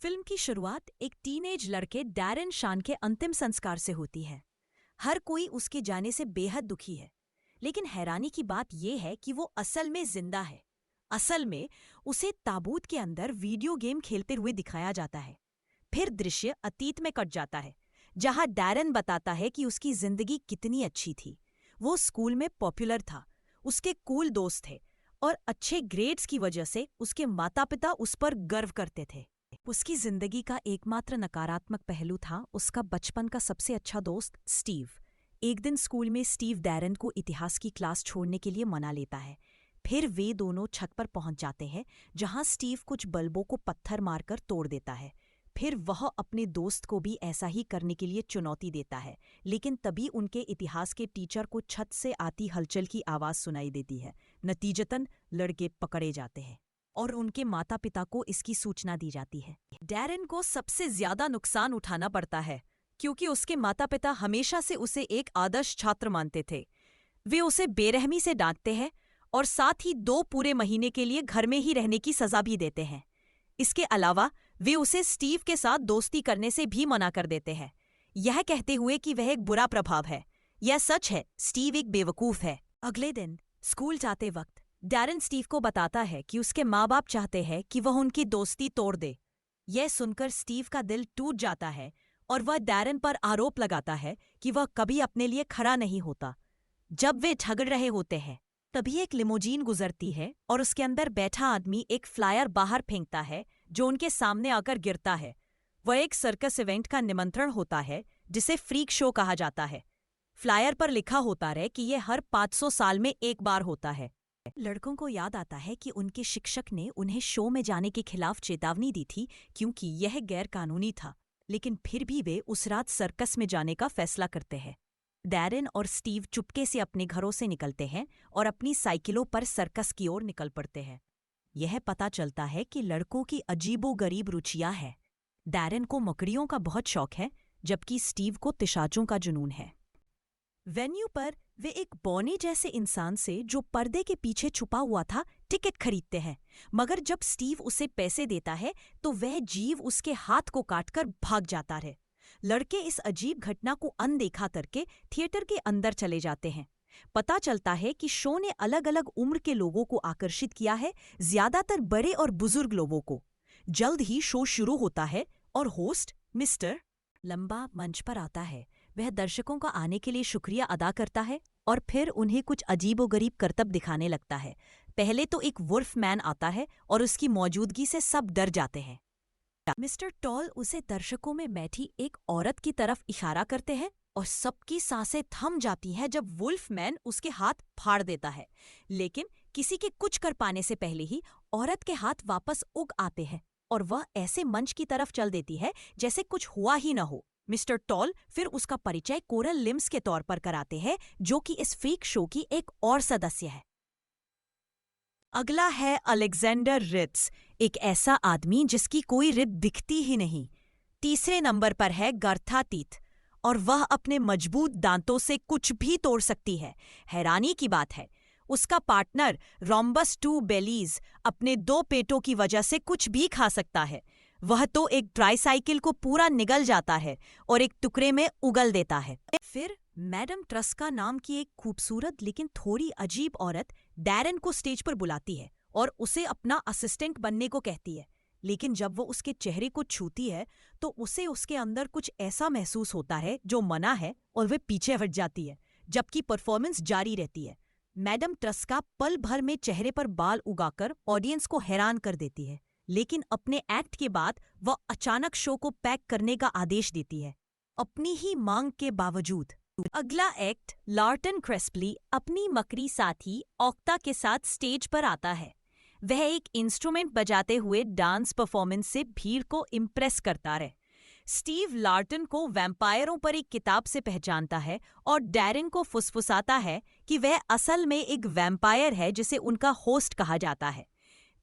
Film की शुरुआत एक टीनेज लड़के डैरेन शान के अंतिम संस्कार से होती है। हर कोई उसके जाने से बेहद दुखी है, लेकिन हैरानी की बात यह है कि वो असल में जिंदा है। असल में उसे ताबूत के अंदर वीडियो गेम खेलते हुए दिखाया जाता है। फिर दृश्य अतीत में कट जाता है, जहां डैरेन बताता है कि उसकी जिंदगी कितनी अच्छी थी। वो स्कूल में पॉपुलर था, उसके कूल दोस्त थे और अच्छे ग्रेड्स की वजह से उसके माता पिता उस पर गर्व करते थे। उसकी जिंदगी का एकमात्र नकारात्मक पहलू था उसका बचपन का सबसे अच्छा दोस्त स्टीव। एक दिन स्कूल में स्टीव डैरेन को इतिहास की क्लास छोड़ने के लिए मना लेता है। फिर वे दोनों छत पर पहुंच जाते हैं, जहां स्टीव कुछ बल्बों को पत्थर मारकर तोड़ देता है। फिर वह अपने दोस्त को भी ऐसा ही करने के लिए चुनौती देता है, लेकिन तभी उनके इतिहास के टीचर को छत से आती हलचल की आवाज सुनाई देती है। नतीजतन लड़के पकड़े जाते हैं और उनके माता पिता को इसकी सूचना दी जाती है। डैरेन को सबसे ज्यादा नुकसान उठाना पड़ता है, क्योंकि उसके माता पिता हमेशा से उसे एक आदर्श छात्र मानते थे। वे उसे बेरहमी से डांटते हैं और साथ ही 2 पूरे महीने के लिए घर में ही रहने की सजा भी देते हैं। इसके अलावा वे उसे स्टीव के साथ दोस्ती करने से भी मना कर देते हैं, यह कहते हुए कि वह एक बुरा प्रभाव है। यह सच है, स्टीव एक बेवकूफ है। अगले दिन स्कूल जाते वक्त डैरेन स्टीव को बताता है कि उसके माँ बाप चाहते हैं कि वह उनकी दोस्ती तोड़ दे। यह सुनकर स्टीव का दिल टूट जाता है और वह डैरेन पर आरोप लगाता है कि वह कभी अपने लिए खड़ा नहीं होता। जब वे झगड़ रहे होते हैं, तभी एक लिमोजीन गुजरती है और उसके अंदर बैठा आदमी एक फ्लायर बाहर फेंकता है, जो उनके सामने आकर गिरता है। वह एक सर्कस इवेंट का निमंत्रण होता है, जिसे फ्रीक शो कहा जाता है। फ्लायर पर लिखा होता है कि यह हर 500 साल में एक बार होता है। लड़कों को याद आता है कि उनके शिक्षक ने उन्हें शो में जाने के खिलाफ चेतावनी दी थी, क्योंकि यह गैर कानूनी था, लेकिन फिर भी वे उस रात सर्कस में जाने का फैसला करते हैं। डैरेन और स्टीव चुपके से अपने घरों से निकलते हैं और अपनी साइकिलों पर सर्कस की ओर निकल पड़ते हैं। यह पता चलता है कि लड़कों की अजीबोगरीब रुचियां हैं। डैरेन को मकड़ियों का बहुत शौक है, जबकि स्टीव को पिशाचों का जुनून है। वेन्यू पर वे एक बौने जैसे इंसान से, जो पर्दे के पीछे छुपा हुआ था, टिकट खरीदते हैं। मगर जब स्टीव उसे पैसे देता है तो वह जीव उसके हाथ को काटकर भाग जाता है। लड़के इस अजीब घटना को अनदेखा करके थिएटर के अंदर चले जाते हैं। पता चलता है कि शो ने अलग अलग उम्र के लोगों को आकर्षित किया है, ज्यादातर बड़े और बुजुर्ग लोगों को। जल्द ही शो शुरू होता है और होस्ट मिस्टर लंबा मंच पर आता है। वह दर्शकों का आने के लिए शुक्रिया अदा करता है और फिर उन्हें कुछ अजीबोगरीब करतब दिखाने लगता है। पहले तो एक वुल्फ मैन आता है और उसकी मौजूदगी से सब डर जाते हैं। मिस्टर टॉल उसे दर्शकों में बैठी एक औरत की तरफ इशारा करते हैं और सबकी सांसें थम जाती हैं जब वुल्फ मैन उसके हाथ फाड़ देता है। लेकिन किसी के कुछ कर पाने से पहले ही औरत के हाथ वापस उग आते हैं और वह ऐसे मंच की तरफ चल देती है जैसे कुछ हुआ ही न हो। मिस्टर टॉल फिर उसका परिचय कोरल लिम्स के तौर पर कराते हैं, जो कि इस फ्रीक शो की एक और सदस्य है। अगला है अलेक्जेंडर रिट्स, एक ऐसा आदमी जिसकी कोई रिब दिखती ही नहीं। तीसरे नंबर पर है गर्था टीथ, और वह अपने मजबूत दांतों से कुछ भी तोड़ सकती है। हैरानी की बात है, उसका पार्टनर रोम्बस 2 बेलीज अपने 2 पेटों की वजह से कुछ भी खा सकता है। वह तो एक ट्राईसाइकिल को पूरा निगल जाता है और एक टुकड़े में उगल देता है। फिर मैडम ट्रस्का नाम की एक खूबसूरत लेकिन थोड़ी अजीब औरत डैरेन को स्टेज पर बुलाती है और उसे अपना असिस्टेंट बनने को कहती है। लेकिन जब वो उसके चेहरे को छूती है तो उसे उसके अंदर कुछ ऐसा महसूस होता है जो मना है, और वे पीछे हट जाती है, जबकि परफॉर्मेंस जारी रहती है। मैडम ट्रस्का पल भर में चेहरे पर बाल उगाकर ऑडियंस को हैरान कर देती है, लेकिन अपने एक्ट के बाद वह अचानक शो को पैक करने का आदेश देती है, अपनी ही मांग के बावजूद। अगला एक्ट लॉर्टन क्रेस्पली अपनी मकड़ी साथी ऑक्टा के साथ स्टेज पर आता है। वह एक इंस्ट्रूमेंट बजाते हुए डांस परफॉर्मेंस से भीड़ को इम्प्रेस करता रहे। स्टीव लॉर्टन को वैम्पायरों पर एक किताब से पहचानता है और डैरेन को फुसफुसाता है कि वह असल में एक वैम्पायर है जिसे उनका होस्ट कहा जाता है।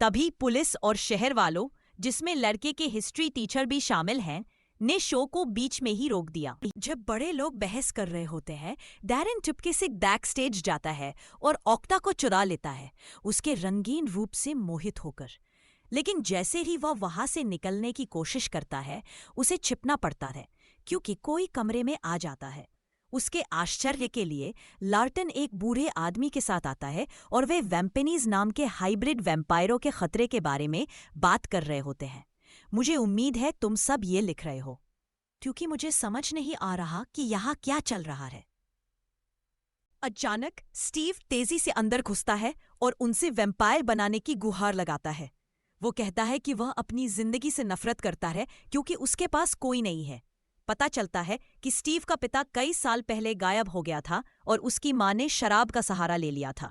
तभी पुलिस और शहर वालों, जिसमें लड़के के हिस्ट्री टीचर भी शामिल हैं, ने शो को बीच में ही रोक दिया। जब बड़े लोग बहस कर रहे होते हैं, डैरेन चुपके से बैक स्टेज जाता है और ऑक्टा को चुरा लेता है, उसके रंगीन रूप से मोहित होकर। लेकिन जैसे ही वह वहां से निकलने की कोशिश करता है, उसे छिपना पड़ता है क्योंकि कोई कमरे में आ जाता है। उसके आश्चर्य के लिए लार्टन एक बूढ़े आदमी के साथ आता है और वे वैम्पेनीज नाम के हाइब्रिड वैम्पायरों के खतरे के बारे में बात कर रहे होते हैं। मुझे उम्मीद है तुम सब ये लिख रहे हो, क्योंकि मुझे समझ नहीं आ रहा कि यहाँ क्या चल रहा है। अचानक स्टीव तेजी से अंदर घुसता है और उनसे वैम्पायर बनाने की गुहार लगाता है। वो कहता है कि वह अपनी जिंदगी से नफरत करता है क्योंकि उसके पास कोई नहीं है। पता चलता है कि स्टीव का पिता कई साल पहले गायब हो गया था और उसकी मां ने शराब का सहारा ले लिया था।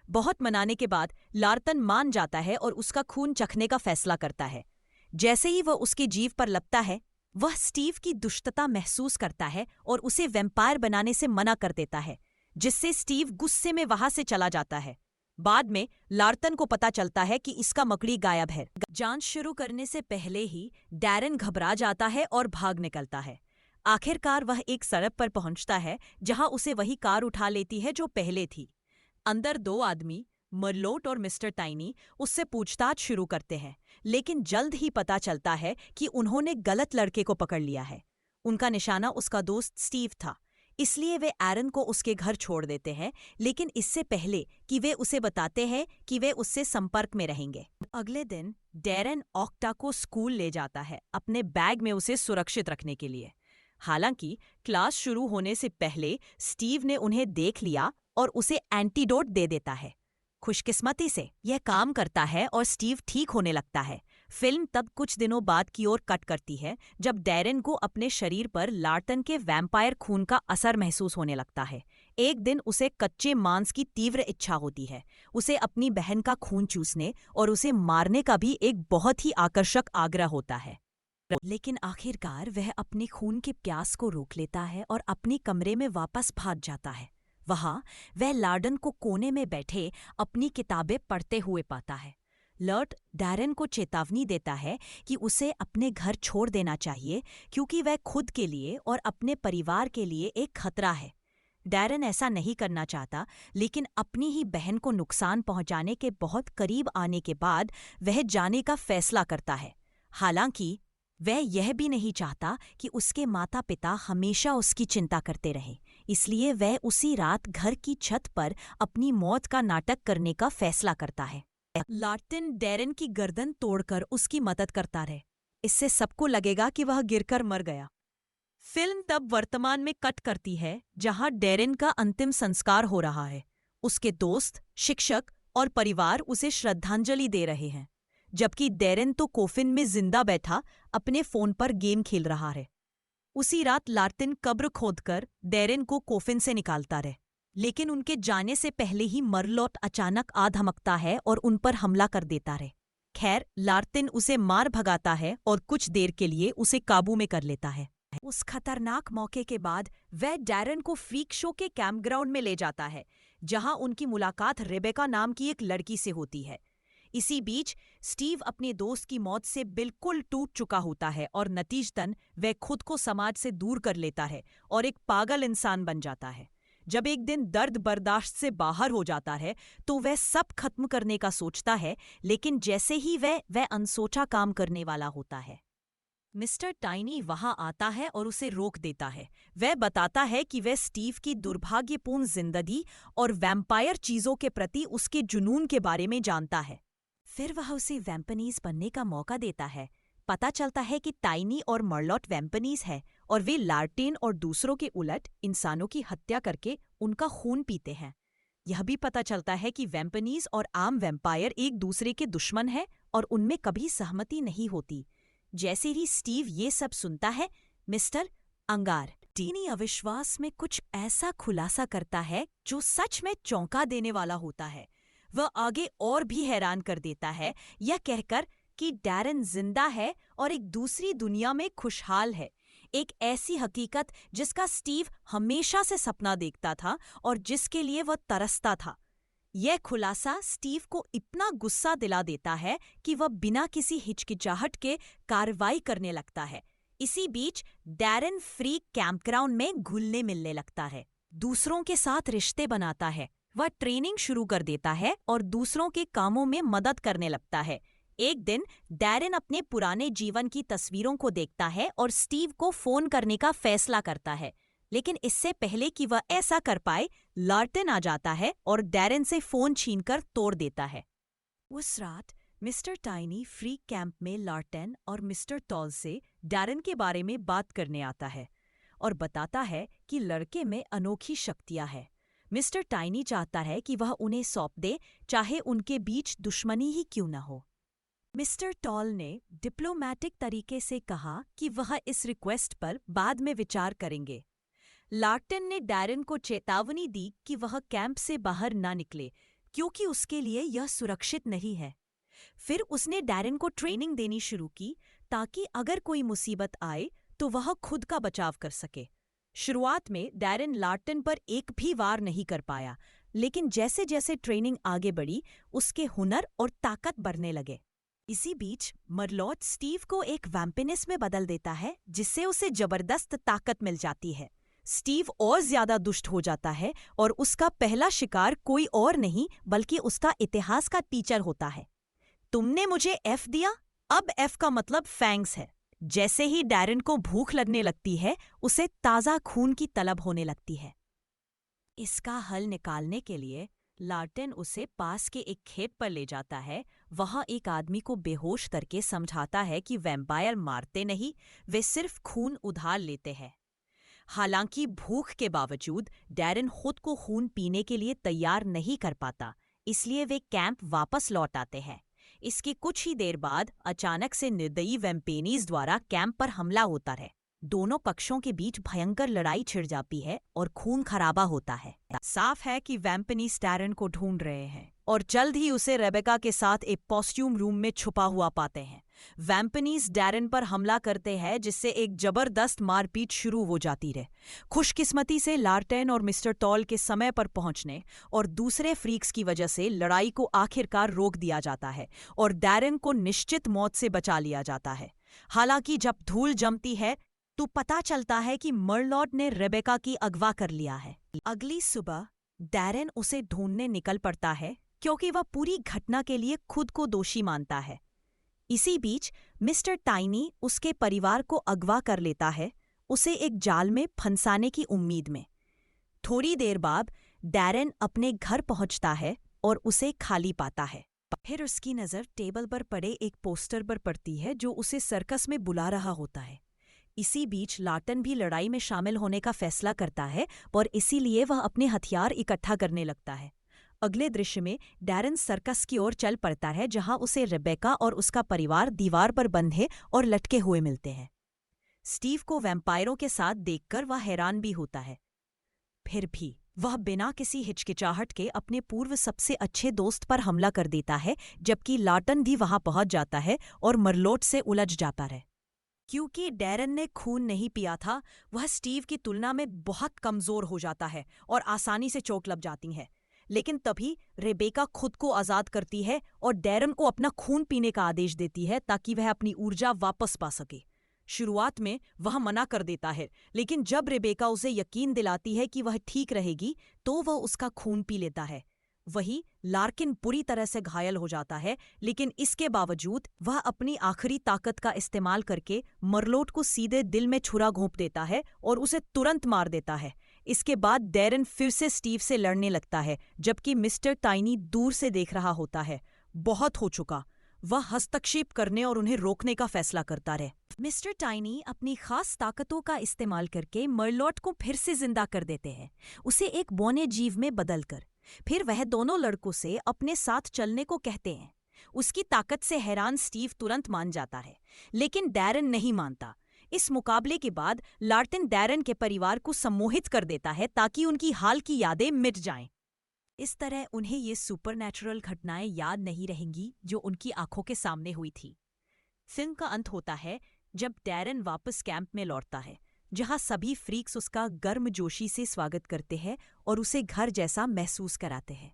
बहुत मनाने के बाद लार्टन मान जाता है और उसका खून चखने का फैसला करता है। जैसे ही वह उसकी जीभ पर लगता है, वह स्टीव की दुष्टता महसूस करता है और उसे वैम्पायर बनाने से मना कर देता है, जिससे स्टीव गुस्से में वहां से चला जाता है। बाद में लार्टन को पता चलता है कि इसका मकड़ी गायब है। जांच शुरू करने से पहले ही डैरेन घबरा जाता है और भाग निकलता है। आखिरकार वह एक सड़क पर पहुंचता है जहां उसे वही कार उठा लेती है जो पहले थी। अंदर दो आदमी, मरलोट और मिस्टर टाइनी, उससे पूछताछ शुरू करते हैं, लेकिन जल्द ही पता चलता है कि उन्होंने गलत लड़के को पकड़ लिया है। उनका निशाना उसका दोस्त स्टीव था, इसलिए वे एरन को उसके घर छोड़ देते हैं, लेकिन इससे पहले कि वे उसे बताते हैं कि वे उससे संपर्क में रहेंगे। अगले दिन डैरेन ऑक्टा को स्कूल ले जाता है, अपने बैग में उसे सुरक्षित रखने के लिए। हालांकि क्लास शुरू होने से पहले स्टीव ने उन्हें देख लिया और उसे एंटीडोट दे देता है। खुशकिस्मती से यह काम करता है और स्टीव ठीक होने लगता है। फिल्म तब कुछ दिनों बाद की ओर कट करती है, जब डैरेन को अपने शरीर पर लार्टन के वैम्पायर खून का असर महसूस होने लगता है। एक दिन उसे कच्चे मांस की तीव्र इच्छा होती है। उसे अपनी बहन का खून चूसने और उसे मारने का भी एक बहुत ही आकर्षक आग्रह होता है। लेकिन आखिरकार वह अपने खून की प्यास को रोक लेता है और अपने कमरे में वापस भाग जाता है। वहां वह लार्टन को कोने में बैठे अपनी किताबें पढ़ते हुए पाता है। लर्ट डैरेन को चेतावनी देता है कि उसे अपने घर छोड़ देना चाहिए, क्योंकि वह खुद के लिए और अपने परिवार के लिए एक खतरा है। डैरेन ऐसा नहीं करना चाहता, लेकिन अपनी ही बहन को नुकसान पहुंचाने के बहुत करीब आने के बाद वह जाने का फैसला करता है। हालांकि वह यह भी नहीं चाहता कि उसके माता पिता हमेशा उसकी चिंता करते रहें, इसलिए वह उसी रात घर की छत पर अपनी मौत का नाटक करने का फैसला करता है। लार्टन डैरेन की गर्दन तोड़कर उसकी मदद करता रहे। इससे सबको लगेगा कि वह गिरकर मर गया। फिल्म तब वर्तमान में कट करती है, जहां डैरेन का अंतिम संस्कार हो रहा है। उसके दोस्त, शिक्षक और परिवार उसे श्रद्धांजलि दे रहे हैं, जबकि डैरेन तो कोफिन में जिंदा बैठा अपने फोन पर गेम खेल रहा है। उसी रात लार्टन कब्र खोदकर डैरेन को कोफिन से निकालता रहे, लेकिन उनके जाने से पहले ही मरलोट अचानक आ धमकता है और उन पर हमला कर देता रहे। खैर, लार्टन उसे मार भगाता है और कुछ देर के लिए उसे काबू में कर लेता है। उस खतरनाक मौके के बाद वह डैरेन को फ्रीक शो के कैंपग्राउंड में ले जाता है, जहां उनकी मुलाकात रेबेका नाम की एक लड़की से होती है। इसी बीच स्टीव अपने दोस्त की मौत से बिल्कुल टूट चुका होता है और नतीजतन वह खुद को समाज से दूर कर लेता है और एक पागल इंसान बन जाता है। जब एक दिन दर्द बर्दाश्त से बाहर हो जाता है तो वह सब खत्म करने का सोचता है, लेकिन जैसे ही वह अनसोचा काम करने वाला होता है, मिस्टर टाइनी वहां आता है और उसे रोक देता है। वह बताता है कि वह स्टीव की दुर्भाग्यपूर्ण जिंदगी और वैम्पायर चीजों के प्रति उसके जुनून के बारे में जानता है। फिर वह उसे वैम्पनीज बनने का मौका देता है। पता चलता है कि टाइनी और मरलोट वैम्पनीज है और वे लार्टेन और दूसरों के उलट इंसानों की हत्या करके उनका खून पीते हैं। यह भी पता चलता है कि वैम्पनीज और आम वैम्पायर एक दूसरे के दुश्मन हैं और उनमें कभी सहमति नहीं होती। जैसे ही स्टीव ये सब सुनता है, मिस्टर अंगार टीनी अविश्वास में कुछ ऐसा खुलासा करता है जो सच में चौंका देने वाला होता है। वह आगे और भी हैरान कर देता है, यह कहकर कि डैरेन जिंदा है और एक दूसरी दुनिया में खुशहाल है, एक ऐसी हकीकत जिसका स्टीव हमेशा से सपना देखता था और जिसके लिए वह तरसता था। यह खुलासा स्टीव को इतना गुस्सा दिला देता है कि वह बिना किसी हिचकिचाहट के कार्रवाई करने लगता है। इसी बीच डैरेन फ्री कैंपग्राउंड में घुलने मिलने लगता है, दूसरों के साथ रिश्ते बनाता है। वह ट्रेनिंग शुरू कर देता है और दूसरों के कामों में मदद करने लगता है। एक दिन डैरेन अपने पुराने जीवन की तस्वीरों को देखता है और स्टीव को फोन करने का फैसला करता है। लेकिन इससे पहले कि वह ऐसा कर पाए, लार्टन आ जाता है और डैरेन से फोन छीनकर तोड़ देता है। उस रात मिस्टर टाइनी फ्री कैंप में लार्टन और मिस्टर टॉल से डैरेन के बारे में बात करने आता है और बताता है कि लड़के में अनोखी शक्तियां हैं। मिस्टर टाइनी चाहता है कि वह उन्हें सौंप दे, चाहे उनके बीच दुश्मनी ही क्यों न हो। मिस्टर टॉल ने डिप्लोमैटिक तरीके से कहा कि वह इस रिक्वेस्ट पर बाद में विचार करेंगे। लार्टन ने डैरेन को चेतावनी दी कि वह कैंप से बाहर ना निकले, क्योंकि उसके लिए यह सुरक्षित नहीं है। फिर उसने डैरेन को ट्रेनिंग देनी शुरू की ताकि अगर कोई मुसीबत आए तो वह खुद का बचाव कर सके। शुरुआत में डैरेन लार्टन पर एक भी वार नहीं कर पाया, लेकिन जैसे जैसे ट्रेनिंग आगे बढ़ी, उसके हुनर और ताकत बढ़ने लगे। इसी बीच मरलॉट स्टीव को एक वैम्पिनिस में बदल देता है, जिससे उसे जबरदस्त ताकत मिल जाती है। स्टीव और ज्यादा दुष्ट हो जाता है और उसका पहला शिकार कोई और नहीं बल्कि उसका इतिहास का टीचर होता है। तुमने मुझे एफ दिया, अब एफ का मतलब फैंग्स है। जैसे ही डैरेन को भूख लगने लगती है, उसे ताज़ा खून की तलब होने लगती है। इसका हल निकालने के लिए लार्टन उसे पास के एक खेत पर ले जाता है। वहां एक आदमी को बेहोश करके समझाता है कि वैम्पायर मारते नहीं, वे सिर्फ खून उधार लेते हैं। हालांकि भूख के बावजूद डैरेन खुद को खून पीने के लिए तैयार नहीं कर पाता, इसलिए वे कैंप वापस लौट आते हैं। इसके कुछ ही देर बाद अचानक से निर्दयी वैम्पेनीज द्वारा कैंप पर हमला होता है। दोनों पक्षों के बीच भयंकर लड़ाई छिड़ जाती है और खून खराबा होता है। साफ है कि वैम्पेनीज डैरेन को ढूंढ रहे हैं और जल्द ही उसे रेबेका के साथ एक कॉस्ट्यूम रूम में छुपा हुआ पाते हैं। वैम्पेनीज डैरेन पर हमला करते हैं, जिससे एक जबरदस्त मारपीट शुरू हो जाती है। खुशकिस्मती से लार्टन और मिस्टर टॉल के समय पर पहुंचने और दूसरे फ्रीक्स की वजह से लड़ाई को आखिरकार रोक दिया जाता है और डैरेन को निश्चित मौत से बचा लिया जाता है। हालांकि जब धूल जमती है तो पता चलता है कि मरलॉट ने रेबेका की अगवा कर लिया है। अगली सुबह डैरेन उसे ढूंढने निकल पड़ता है, क्योंकि वह पूरी घटना के लिए खुद को दोषी मानता है। इसी बीच मिस्टर टाइनी उसके परिवार को अगवा कर लेता है, उसे एक जाल में फंसाने की उम्मीद में। थोड़ी देर बाद डैरेन अपने घर पहुंचता है और उसे खाली पाता है। फिर उसकी नज़र टेबल पर पड़े एक पोस्टर पर पड़ती है जो उसे सर्कस में बुला रहा होता है। इसी बीच लार्टन भी लड़ाई में शामिल होने का फैसला करता है और इसीलिए वह अपने हथियार इकट्ठा करने लगता है। अगले दृश्य में डैरेन सर्कस की ओर चल पड़ता है, जहां उसे रेबेका और उसका परिवार दीवार पर बंधे और लटके हुए मिलते हैं। स्टीव को वैम्पायरों के साथ देखकर वह हैरान भी होता है। फिर भी वह बिना किसी हिचकिचाहट के अपने पूर्व सबसे अच्छे दोस्त पर हमला कर देता है, जबकि लार्टन भी वहां पहुंच जाता है और मरलोट से उलझ जाता है। क्योंकि डैरेन ने खून नहीं पिया था, वह स्टीव की तुलना में बहुत कमजोर हो जाता है और आसानी से चोट लग जाती है। लेकिन तभी रेबेका खुद को आजाद करती है और डैरेन को अपना खून पीने का आदेश देती है ताकि वह अपनी ऊर्जा वापस पा सके। शुरुआत में वह मना कर देता है, लेकिन जब रेबेका उसे यकीन दिलाती है कि वह ठीक रहेगी, तो वह उसका खून पी लेता है। वही लार्किन बुरी तरह से घायल हो जाता है, लेकिन इसके बावजूद वह अपनी आखिरी ताकत का इस्तेमाल करके मरलोट को सीधे दिल में छुरा घोंप देता है और उसे तुरंत मार देता है। इसके बाद डैरेन फिर से स्टीव से लड़ने लगता है, जबकि मिस्टर टाइनी दूर से देख रहा होता है। बहुत हो चुका, वह हस्तक्षेप करने और उन्हें रोकने का फैसला करता रहे। मिस्टर टाइनी अपनी खास ताकतों का इस्तेमाल करके मरलोट को फिर से जिंदा कर देते हैं, उसे एक बौने जीव में बदलकर। फिर वह दोनों लड़कों से अपने साथ चलने को कहते हैं। उसकी ताकत से हैरान स्टीव तुरंत मान जाता है, लेकिन डैरेन नहीं मानता। इस मुकाबले के बाद लार्टन डैरेन के परिवार को सम्मोहित कर देता है ताकि उनकी हाल की यादें मिट जाएं। इस तरह उन्हें ये सुपरनैचुरल घटनाएं याद नहीं रहेंगी जो उनकी आंखों के सामने हुई थी। फिल्म का अंत होता है जब डैरेन वापस कैंप में लौटता है, जहां सभी फ्रीक्स उसका गर्मजोशी से स्वागत करते हैं और उसे घर जैसा महसूस कराते हैं।